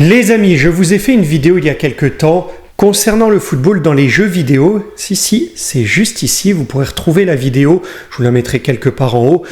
Les amis, je vous ai fait une vidéo il y a quelques temps concernant le football dans les jeux vidéo. Si, c'est juste ici, vous pourrez retrouver la vidéo, je vous la mettrai quelque part en haut.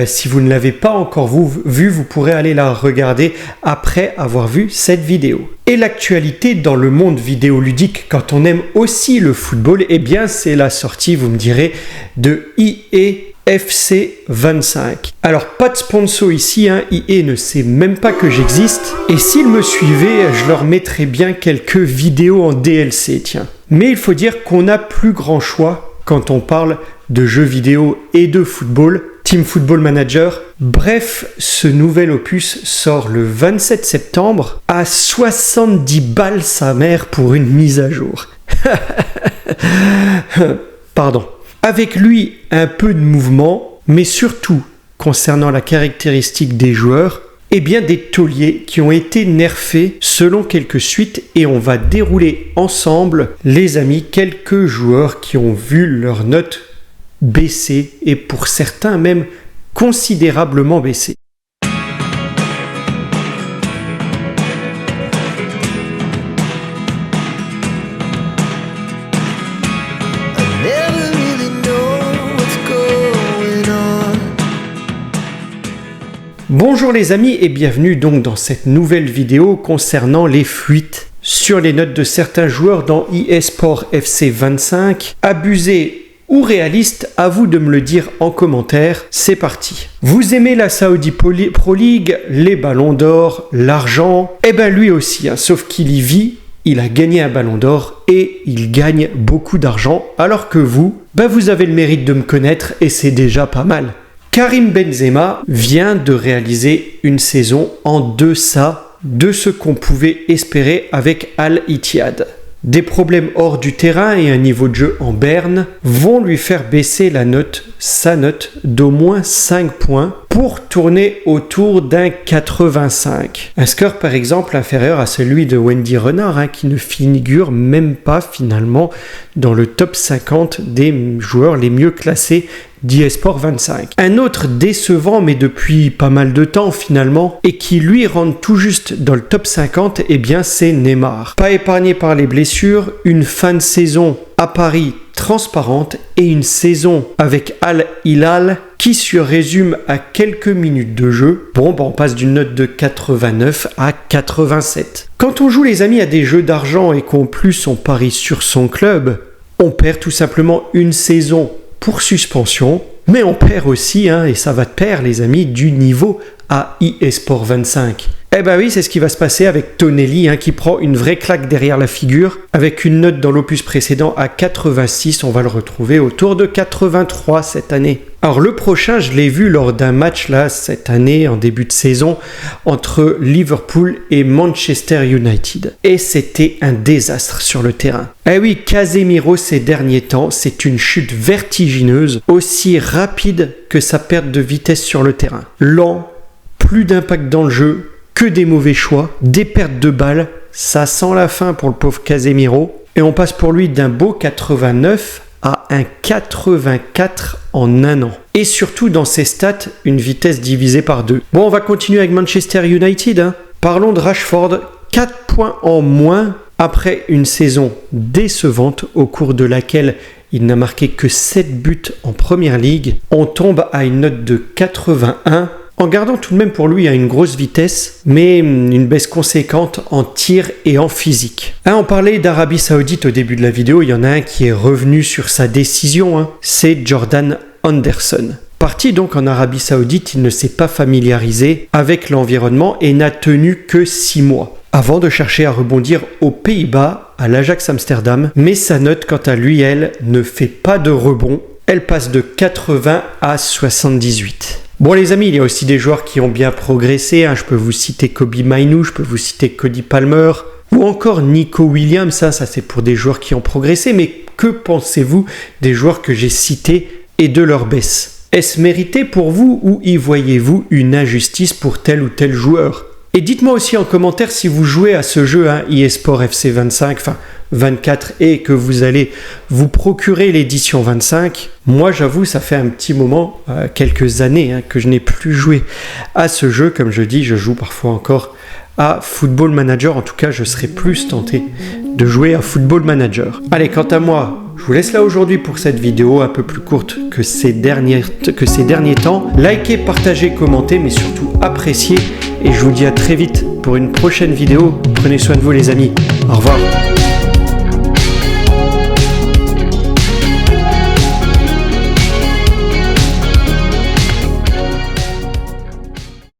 Si vous ne l'avez pas encore vue, vous pourrez aller la regarder après avoir vu cette vidéo. Et l'actualité dans le monde vidéoludique, quand on aime aussi le football, eh bien c'est la sortie, vous me direz, de EA FC 25. Alors pas de sponsor ici, EA ne sait même pas que j'existe. Et s'ils me suivaient, je leur mettrais bien quelques vidéos en DLC, tiens. Mais il faut dire qu'on n'a plus grand choix quand on parle de jeux vidéo et de football. Team Football Manager. Bref, ce nouvel opus sort le 27 septembre à 70 balles sa mère pour une mise à jour. Pardon. Avec lui, un peu de mouvement, mais surtout, concernant la caractéristique des joueurs, eh bien des tauliers qui ont été nerfés selon quelques suites, et on va dérouler ensemble, les amis, quelques joueurs qui ont vu leur note baisser, et pour certains même considérablement baisser. Bonjour les amis et bienvenue donc dans cette nouvelle vidéo concernant les fuites sur les notes de certains joueurs dans EA Sport FC 25. Abusé ou réaliste, à vous de me le dire en commentaire, c'est parti. Vous aimez la Saudi Pro League, les ballons d'or, l'argent? Eh ben lui aussi, sauf qu'il y vit, il a gagné un ballon d'or et il gagne beaucoup d'argent, alors que vous, vous avez le mérite de me connaître et c'est déjà pas mal. Karim Benzema vient de réaliser une saison en deçà de ce qu'on pouvait espérer avec Al Ittihad. Des problèmes hors du terrain et un niveau de jeu en berne vont lui faire baisser sa note d'au moins 5 points pour tourner autour d'un 85. Un score par exemple inférieur à celui de Wendy Renard qui ne figure même pas finalement dans le top 50 des joueurs les mieux classés d'EA Sport 25. Un autre décevant, mais depuis pas mal de temps finalement, et qui lui rentre tout juste dans le top 50, eh bien c'est Neymar. Pas épargné par les blessures, une fin de saison à Paris transparente et une saison avec Al Hilal qui se résume à quelques minutes de jeu. On passe d'une note de 89 à 87. Quand on joue les amis à des jeux d'argent et qu'en plus on parie sur son club, on perd tout simplement une saison pour suspension, mais on perd aussi, et ça va de pair les amis, du niveau à EA Sport 25. Eh ben oui, c'est ce qui va se passer avec Tonelli qui prend une vraie claque derrière la figure. Avec une note dans l'opus précédent à 86, on va le retrouver autour de 83 cette année. Alors le prochain, je l'ai vu lors d'un match là cette année en début de saison entre Liverpool et Manchester United. Et c'était un désastre sur le terrain. Eh oui, Casemiro ces derniers temps, c'est une chute vertigineuse, aussi rapide que sa perte de vitesse sur le terrain. Lent, plus d'impact dans le jeu, que des mauvais choix, des pertes de balles, ça sent la fin pour le pauvre Casemiro. Et on passe pour lui d'un beau 89 à un 84 en un an. Et surtout dans ses stats, une vitesse divisée par 2. On va continuer avec Manchester United. Parlons de Rashford, 4 points en moins après une saison décevante au cours de laquelle il n'a marqué que 7 buts en Première Ligue. On tombe à une note de 81. En gardant tout de même pour lui une grosse vitesse, mais une baisse conséquente en tir et en physique. On parlait d'Arabie Saoudite au début de la vidéo, il y en a un qui est revenu sur sa décision, c'est Jordan Henderson. Parti donc en Arabie Saoudite, il ne s'est pas familiarisé avec l'environnement et n'a tenu que 6 mois. Avant de chercher à rebondir aux Pays-Bas, à l'Ajax Amsterdam, mais sa note quant à lui, elle, ne fait pas de rebond. Elle passe de 80 à 78. Les amis, il y a aussi des joueurs qui ont bien progressé. Je peux vous citer Kobe Mainoo, je peux vous citer Cody Palmer, ou encore Nico Williams. Ça c'est pour des joueurs qui ont progressé. Mais que pensez-vous des joueurs que j'ai cités et de leur baisse? Est-ce mérité pour vous ou y voyez-vous une injustice pour tel ou tel joueur? Et dites-moi aussi en commentaire si vous jouez à ce jeu, EA Sport FC 25, 24, et que vous allez vous procurer l'édition 25. Moi, j'avoue, ça fait un petit moment, quelques années, que je n'ai plus joué à ce jeu. Comme je dis, je joue parfois encore à Football Manager. En tout cas, je serais plus tenté de jouer à Football Manager. Allez, quant à moi, je vous laisse là aujourd'hui pour cette vidéo un peu plus courte que ces derniers temps. Likez, partagez, commentez, mais surtout appréciez. Et je vous dis à très vite pour une prochaine vidéo. Prenez soin de vous les amis. Au revoir.